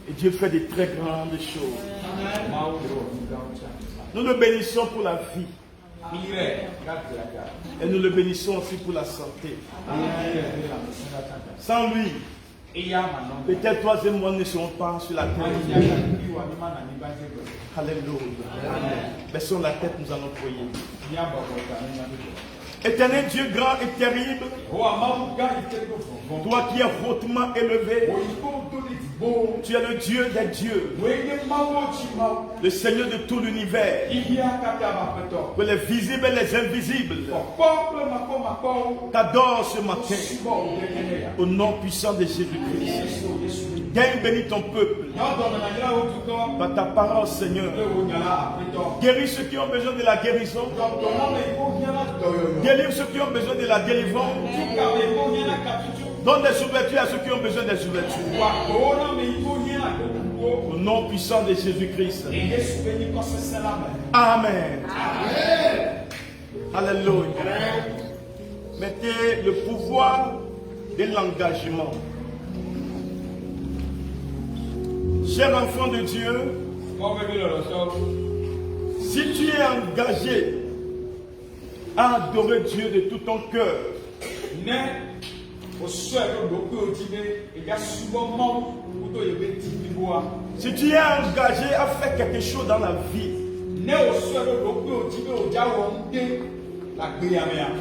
Et Dieu fait de très grandes choses. Nous le bénissons pour la vie. Et nous le bénissons aussi pour la santé. Sans lui, peut-être toi et moi ne serons pas sur la terre. Alléluia. Baissons la tête, nous allons prier. Éternel Dieu grand et terrible, toi qui es hautement élevé, tu es le Dieu des dieux, le Seigneur de tout l'univers, que les visibles et les invisibles t'adorent ce matin, au nom puissant de Jésus-Christ. Viens bénir ton peuple par ta parole, Seigneur. Guéris ceux qui ont besoin de la guérison. Délivre ceux qui ont besoin de la délivrance. Donne des ouvertures à ceux qui ont besoin des ouvertures. Au nom puissant de Jésus-Christ. Amen. Alléluia. Mettez le pouvoir de l'engagement. Cher enfant de Dieu, si tu es engagé à adorer Dieu de tout ton cœur, si tu es engagé à faire quelque chose dans la vie,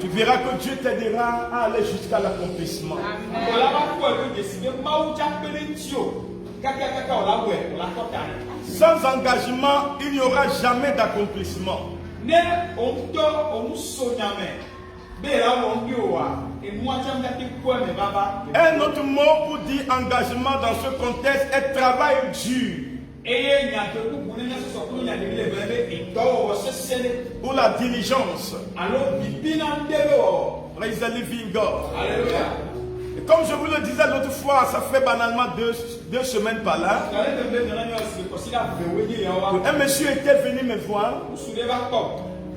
tu verras que Dieu t'aidera à aller jusqu'à l'accomplissement. Sans engagement, il n'y aura jamais d'accomplissement. Un autre mot pour dire engagement dans ce contexte est travail dur. Ou la diligence. Praise the living God. Et comme je vous le disais l'autre fois, ça fait banalement deux semaines par là. Un monsieur était venu me voir.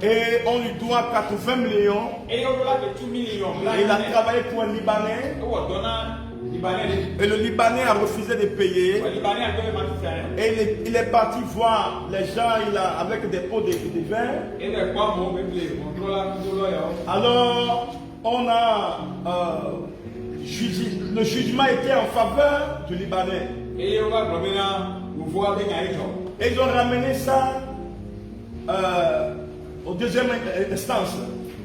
Et on lui doit 80 millions. Et il a travaillé pour un Libanais. Et le Libanais a refusé de payer. Et il est parti voir les gens avec des pots de vin. Alors, on a le jugement était en faveur du Libanais. Et ils ont ramené ça au deuxième instance.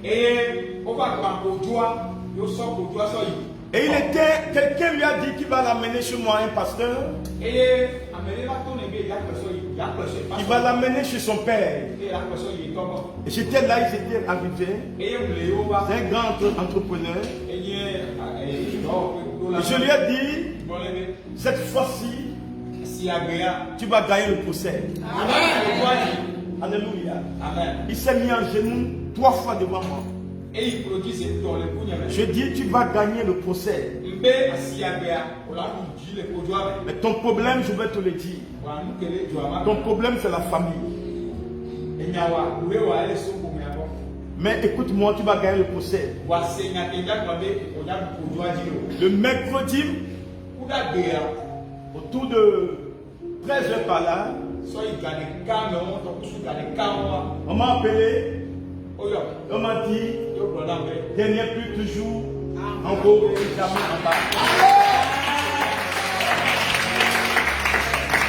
Et quelqu'un lui a dit qu'il va l'amener chez moi, un pasteur. Il va l'amener chez son père. Et j'étais là, ils étaient arrivés. C'est un grand entrepreneur. Et je lui ai dit, cette fois-ci, tu vas gagner le procès. Amen. Alléluia. Amen. Il s'est mis en genoux 3 fois devant moi. Je dis, tu vas gagner le procès. Mais ton problème, je vais te le dire. Ton problème, c'est la famille. Mais écoute-moi, tu vas gagner le procès. Le mercredi, autour de 13h par là, on m'a appelé. On m'a dit, dernier plus toujours en haut et jamais en bas.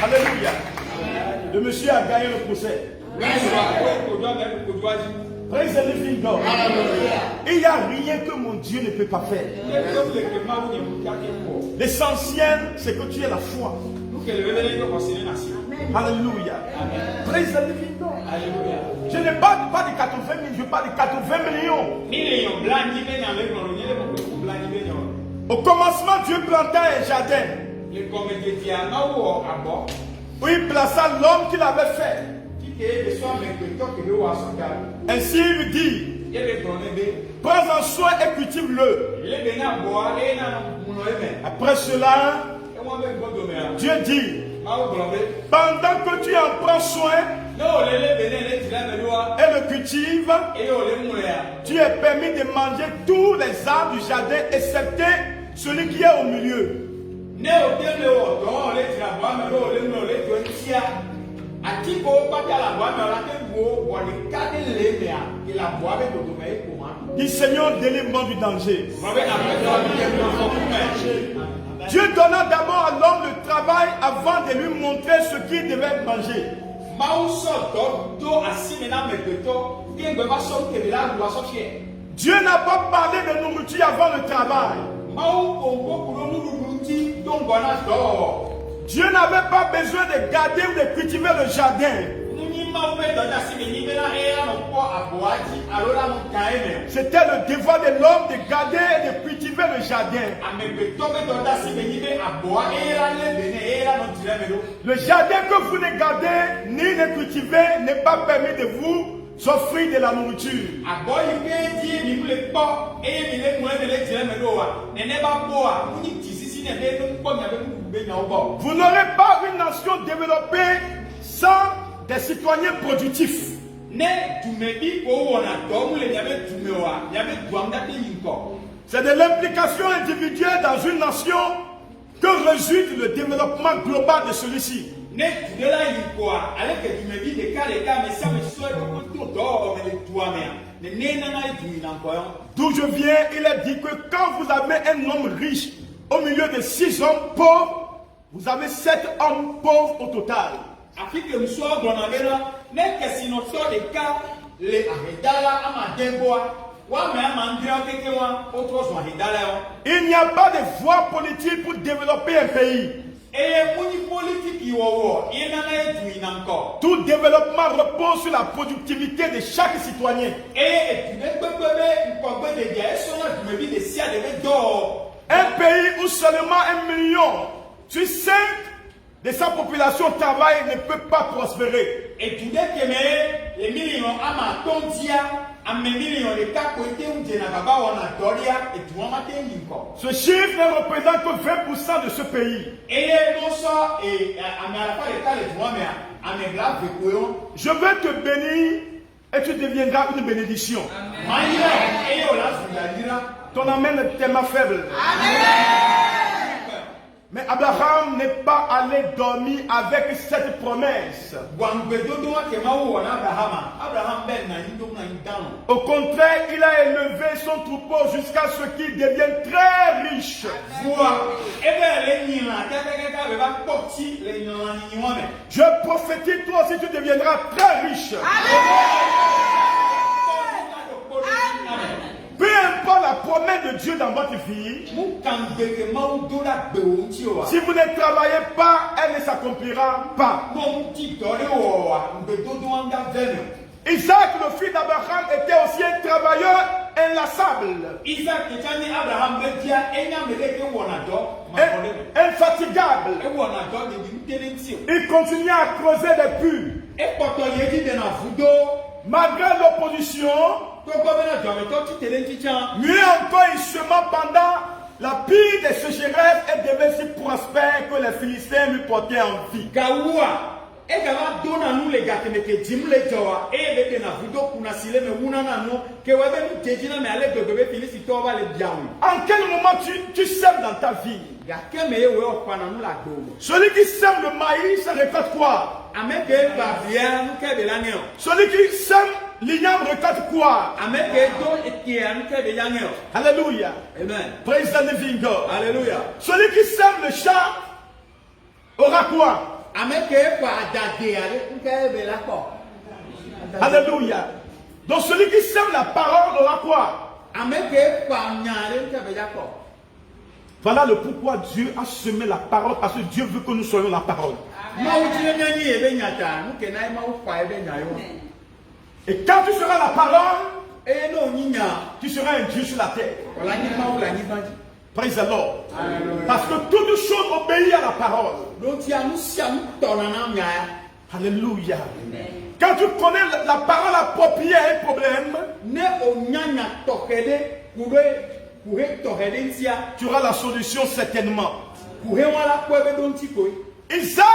Alléluia. Le monsieur a gagné le procès. Praise the living God. Il n'y a rien que mon Dieu ne peut pas faire. L'essentiel, c'est que tu aies la foi. Alléluia. Praise the living God. Je ne parle pas de 80 000, je parle de 80 millions. Au commencement, Dieu planta un jardin où il plaça l'homme qu'il avait fait. Ainsi il lui dit, prends en soin et cultive-le. Après cela, Dieu dit, pendant que tu en prends soin et le cultives, tu es permis de manger tous les arbres du jardin, excepté celui qui est au milieu. Dis Seigneur, délivre-moi du danger. Dieu donna d'abord à l'homme le travail avant de lui montrer ce qu'il devait manger. Dieu n'a pas parlé de nourriture avant le travail. Dieu n'avait pas besoin de garder ou de cultiver le jardin. C'était le devoir de l'homme de garder et de cultiver le jardin. Le jardin que vous ne gardez ni ne cultivez n'est pas permis de vous offrir de la nourriture. Vous n'aurez pas une nation développée sans des citoyens productifs. C'est de l'implication individuelle dans une nation que résulte le développement global de celui-ci. D'où je viens, il est dit que quand vous avez un homme riche au milieu de 6 hommes pauvres, vous avez 7 hommes pauvres au total. Il n'y a pas de voie politique pour développer un pays. Tout développement repose sur la productivité de chaque citoyen. Un pays où seulement 1 million sur 5 de sa population travaille ne peut pas prospérer. Ce chiffre ne représente que 20% de ce pays. Je veux te bénir et tu deviendras une bénédiction. Ton amen est tellement faible. Mais Abraham n'est pas allé dormir avec cette promesse. Au contraire, il a élevé son troupeau jusqu'à ce qu'il devienne très riche. Je prophétise, toi aussi tu deviendras très riche. Peu importe la promesse de Dieu dans votre vie, si vous ne travaillez pas, elle ne s'accomplira pas. Isaac, le fils d'Abraham, était aussi un travailleur inlassable, infatigable. Il continuait à creuser des puits. Malgré l'opposition, mieux encore, il sema pendant la pire des sécheresses et devait si prospère que les Philistins lui portaient envie. En quel moment tu sèmes dans ta vie? Celui qui sème le maïs, ça récolte quoi? Celui qui sème l'igname récolte quoi? Alléluia. Amen. Praise the living God. Alléluia. Celui qui sème le chat aura quoi? Alléluia. Donc celui qui sème la parole aura quoi? Voilà le pourquoi Dieu a semé la parole, parce que Dieu veut que nous soyons la parole. Et quand tu seras la parole, tu seras un Dieu sur la terre. Praise the Lord. Parce que toute chose obéit à la parole. Alléluia. Quand tu connais la parole appropriée à un problème, tu auras la solution certainement. Isaac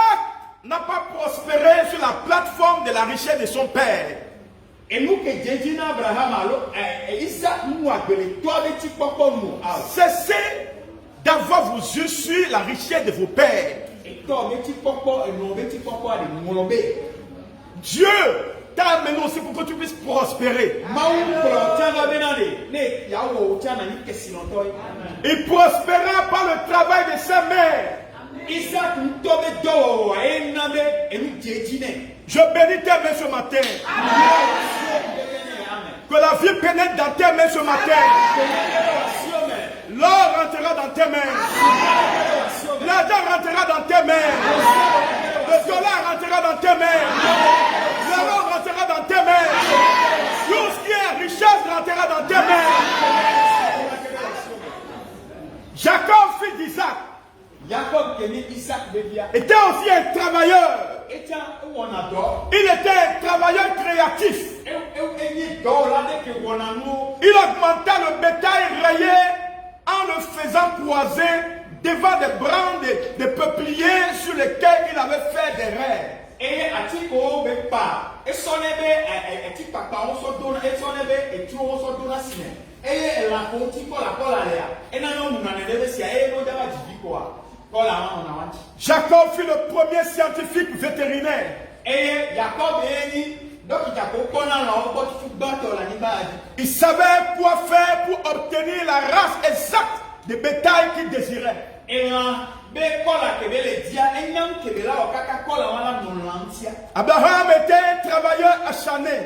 n'a pas prospéré sur la plateforme de la richesse de son père. Cessez d'avoir vos yeux sur la richesse de vos pères. Dieu t'a amené aussi pour que tu puisses prospérer. Il prospérera par le travail de sa mère. Je bénis tes mains ce matin. Que la vie pénètre dans tes mains ce matin. L'or rentrera dans tes mains. L'argent rentrera dans tes mains. Le dollar rentrera dans tes mains. L'euro rentrera dans tes mains. Tout ce qui est richesse rentrera dans tes mains. Jacob, fils d'Isaac, était aussi un travailleur. Il était un travailleur créatif. Il augmenta le bétail rayé en le faisant croiser devant des branches de peupliers sur lesquels il avait fait des raies. Jacob fut le premier scientifique vétérinaire. Il savait quoi faire pour obtenir la race exacte des bétails qu'il désirait. Abraham était un travailleur acharné.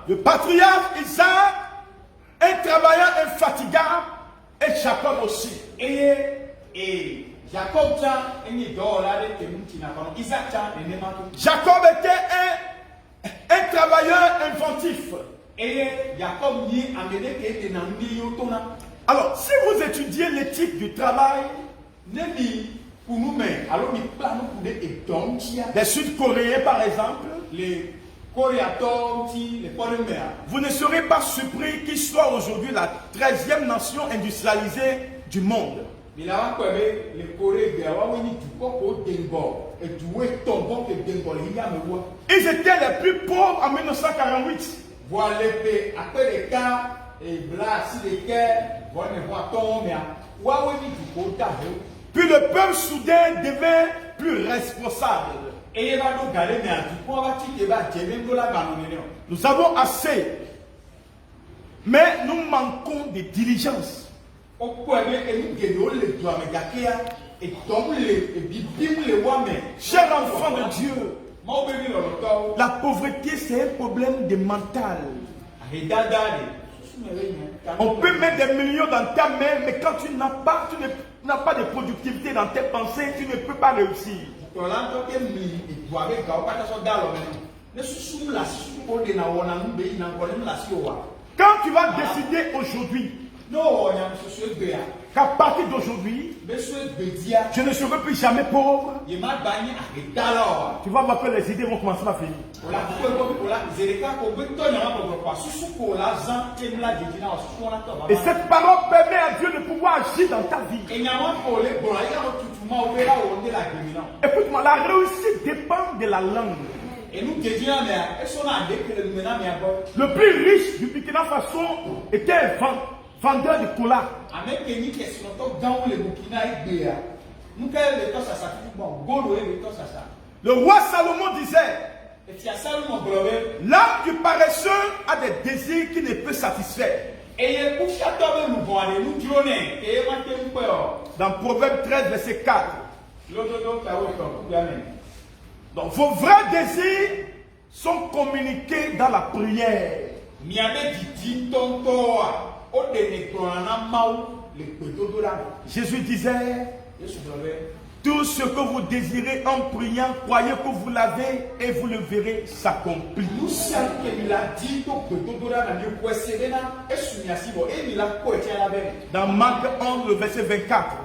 Le patriarche Isaac, un travailleur infatigable, et Jacob aussi. Jacob était un travailleur inventif. Alors, si vous étudiez l'éthique du travail des Sud-Coréens par exemple, vous ne serez pas surpris qu'ils soient aujourd'hui la 13e nation industrialisée du monde. Ils étaient les plus pauvres en 1948. Puis le peuple soudain devint plus responsable. Nous avons assez, mais nous manquons de diligence. Chers enfants de Dieu, la pauvreté c'est un problème de mental. On peut mettre des millions dans ta main, mais quand tu n'as pas de productivité dans tes pensées, tu ne peux pas réussir. Quand tu vas décider aujourd'hui qu'à partir d'aujourd'hui, je ne serai plus jamais pauvre, tu vas voir que les idées vont commencer à finir. Et cette parole permet à Dieu de pouvoir agir dans ta vie. Écoute-moi, la réussite dépend de la langue. Le plus riche du Burkina Faso était un vendeur de cola. Le roi Salomon disait: l'âme du paresseux a des désirs qui ne peut satisfaire. Dans Proverbe 13, verset 4. Donc vos vrais désirs sont communiqués dans la prière. Jésus disait: tout ce que vous désirez en priant, croyez que vous l'avez et vous le verrez s'accomplir. Dans Marc 11, le verset 24.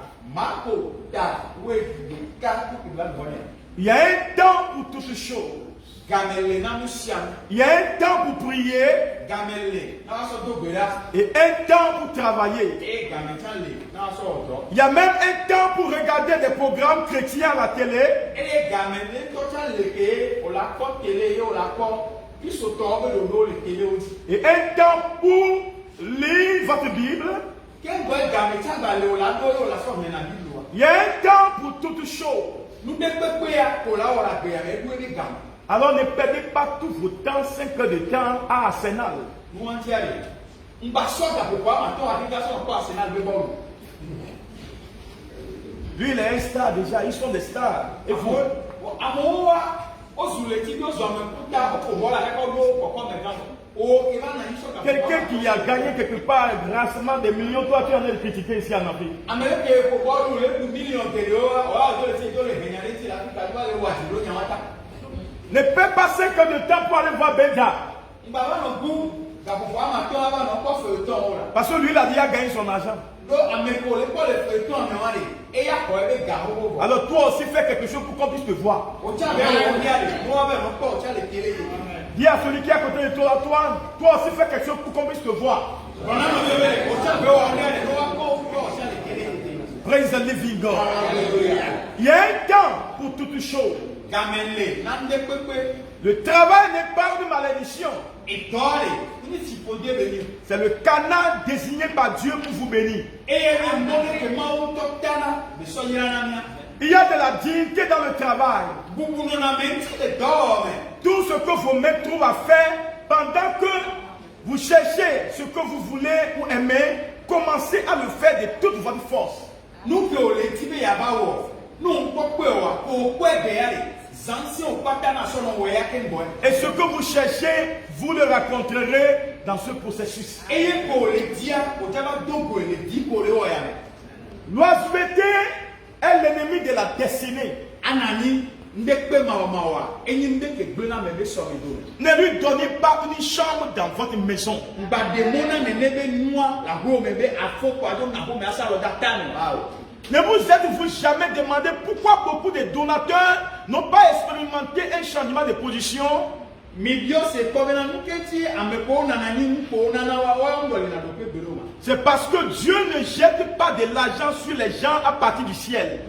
Il y a un temps pour toutes choses. Il y a un temps pour prier et un temps pour travailler. Il y a même un temps pour regarder des programmes chrétiens à la télé. Et un temps pour lire votre Bible. Il y a un temps pour toutes choses. Alors ne perdez pas tout votre temps, 5 heures de temps à Arsenal. Lui, il est un star déjà, ils sont des stars. Et vous? Quelqu'un qui a gagné quelque part grassement des millions, toi tu en es critiqué ici en Afrique. Ne perds pas 5 heures de temps pour aller voir Benja. Parce que lui, il a déjà gagné son argent. Alors toi aussi fais quelque chose pour qu'on puisse te voir. Dis à celui qui est à côté de toi, toi aussi fais quelque chose pour qu'on puisse te voir. Praise the living God. Il y a un temps pour toutes choses. Le travail n'est pas une malédiction. C'est le canal désigné par Dieu pour vous bénir. Il y a de la dignité dans le travail. Tout ce que vos mains trouvent à faire pendant que vous cherchez ce que vous voulez ou aimez, commencez à le faire de toute votre force. Et ce que vous cherchez, vous le rencontrerez dans ce processus. L'oisiveté est l'ennemi de la destinée. Ne lui donnez pas une chambre dans votre maison. Ne vous êtes-vous jamais demandé pourquoi beaucoup de donateurs n'ont pas expérimenté un changement de position? C'est parce que Dieu ne jette pas de l'argent sur les gens à partir du ciel.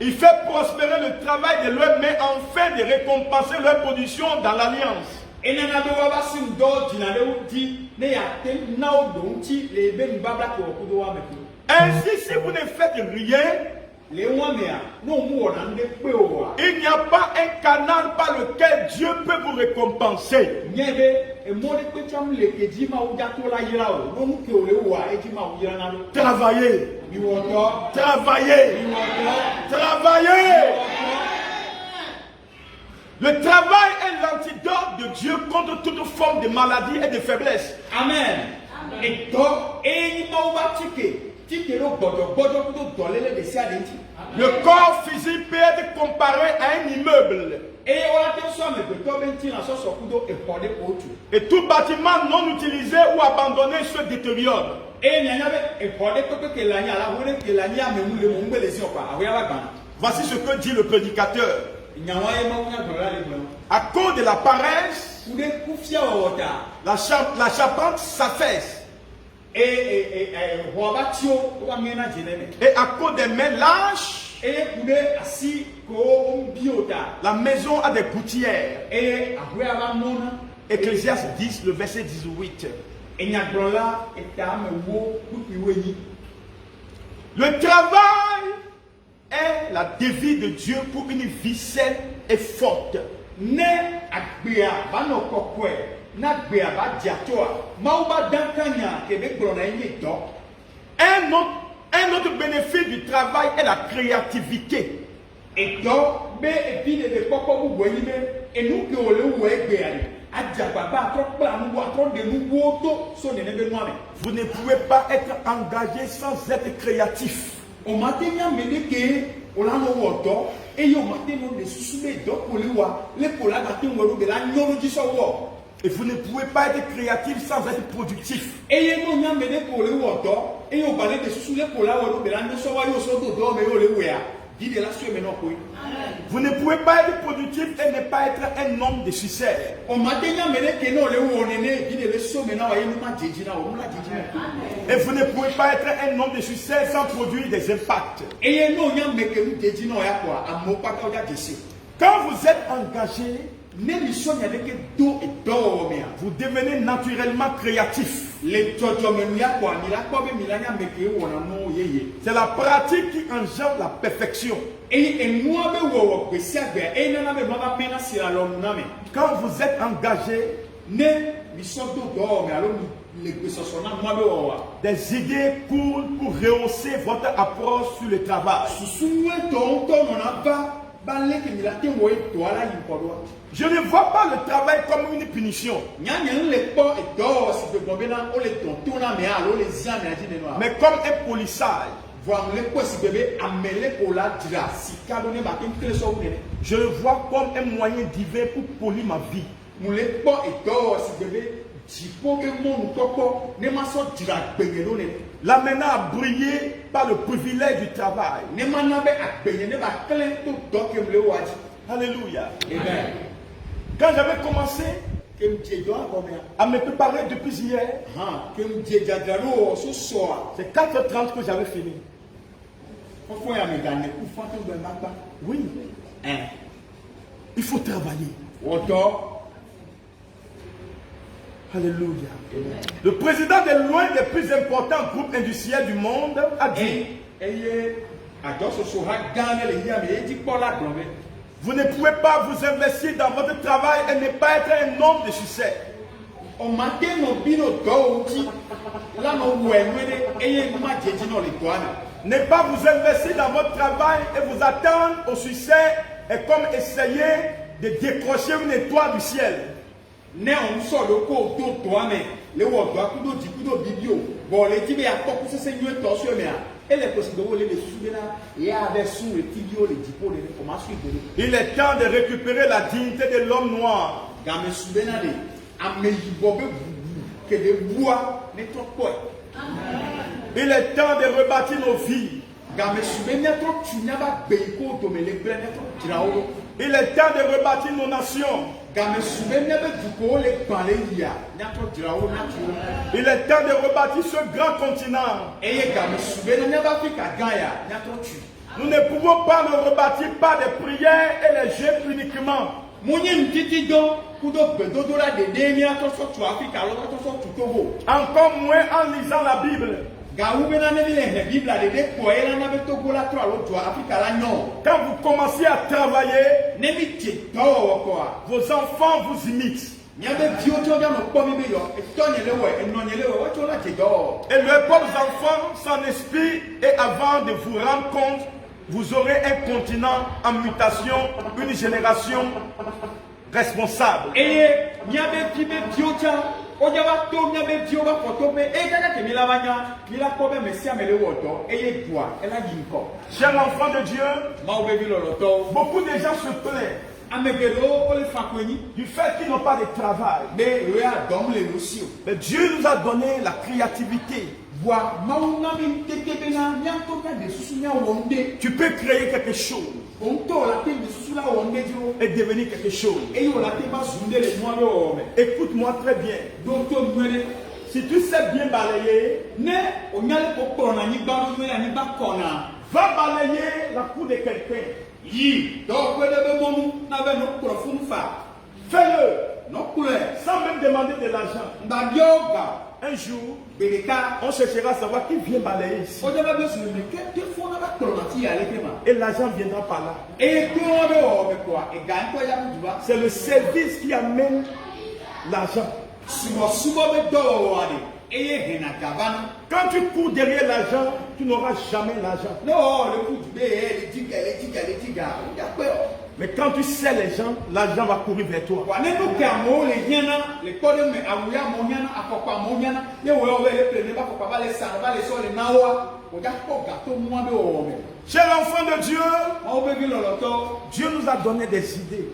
Il fait prospérer le travail de leurs mains afin de récompenser leur position dans l'alliance. Ainsi, si vous ne faites rien, il n'y a pas un canal par lequel Dieu peut vous récompenser. Travaillez. Travaillez. Travaillez. Le travail est l'antidote de Dieu contre toute forme de maladie et de faiblesse. Amen. Le corps physique peut être comparé à un immeuble. Et tout bâtiment non utilisé ou abandonné se détériore. Voici ce que dit le prédicateur. À cause de la paresse, la charpente s'affaisse. Et à cause des mains lâches, la maison a des gouttières. Ecclésiaste 10, le verset 18. Le travail est la devise de Dieu pour une vie saine et forte. Un autre bénéfice du travail est la créativité. Vous ne pouvez pas être engagé sans être créatif. Et vous ne pouvez pas être créatif sans être productif. Vous ne pouvez pas être productif et ne pas être un homme de succès. Et vous ne pouvez pas être un homme de succès sans produire des impacts. Quand vous êtes engagé, vous devenez naturellement créatif. C'est la pratique qui engendre la perfection. Quand vous êtes engagé, des idées courent pour rehausser votre approche sur le travail. Je ne vois pas le travail comme une punition, mais comme un polissage. Je le vois comme un moyen divin pour polir ma vie. Là maintenant a brillé par le privilège du travail. Alléluia. Amen. Quand j'avais commencé à me préparer depuis hier, c'est 4h30 que j'avais fini. Oui. Il faut travailler. Alléluia. Le président de l'un des plus importants groupes industriels du monde a dit: vous ne pouvez pas vous investir dans votre travail et ne pas être un homme de succès. Ne pas vous investir dans votre travail et vous attendre au succès est comme essayer de décrocher une étoile du ciel. Il est temps de récupérer la dignité de l'homme noir. Il est temps de rebâtir nos vies. Il est temps de rebâtir nos nations. Il est temps de rebâtir ce grand continent. Nous ne pouvons pas le rebâtir par des prières et les jeûnes uniquement. Encore moins en lisant la Bible. Quand vous commencez à travailler, vos enfants vous imitent. Et leurs propres enfants s'en inspirent, et avant de vous rendre compte, vous aurez un continent en mutation, une génération responsable. Chers enfants de Dieu, beaucoup de gens se plaignent du fait qu'ils n'ont pas de travail. Mais Dieu nous a donné la créativité. Tu peux créer quelque chose et devenir quelque chose. Écoute-moi très bien. Si tu sais bien balayer, va balayer la cour de quelqu'un. Fais-le sans même demander de l'argent. Un jour, on cherchera à savoir qui vient balayer ici. Et l'argent viendra par là. C'est le service qui amène l'argent. Quand tu cours derrière l'argent, tu n'auras jamais l'argent. Mais quand tu sais les gens, l'argent va courir vers toi. Chers enfants de Dieu, Dieu nous a donné des idées.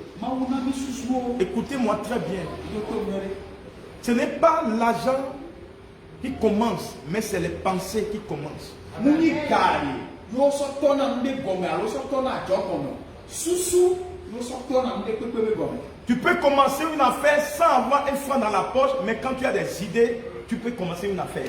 Écoutez-moi très bien. Ce n'est pas l'argent qui commence, mais c'est les pensées qui commencent. Tu peux commencer une affaire sans avoir un franc dans la poche, mais quand tu as des idées, tu peux commencer une affaire.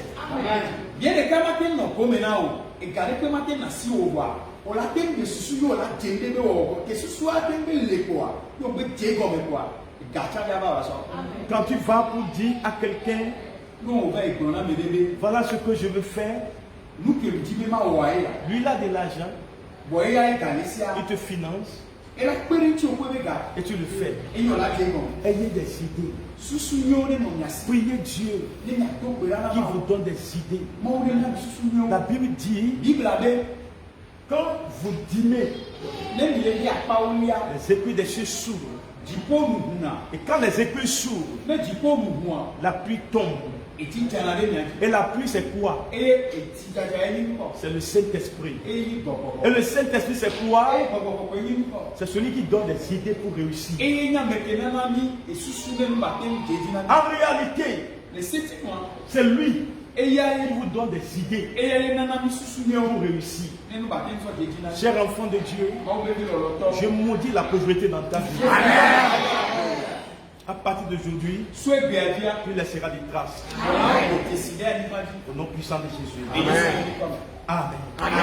Quand tu vas pour dire à quelqu'un Voilà ce que je veux faire. Lui, il a de l'argent. Il te finance. Et tu le fais. Ayez des idées. Priez Dieu qui vous donne des idées. La Bible dit, quand vous dînez, les épées des cieux s'ouvrent. Et quand les épées s'ouvrent, la pluie tombe. Et la pluie, c'est quoi? C'est le Saint-Esprit. Et le Saint-Esprit, c'est quoi? C'est celui qui donne des idées pour réussir. En réalité, c'est lui qui vous donne des idées pour réussir. Cher enfant de Dieu, je maudis la pauvreté dans ta vie. À partir d'aujourd'hui, tu laisseras des traces. Au nom puissant de Jésus. Amen. Amen.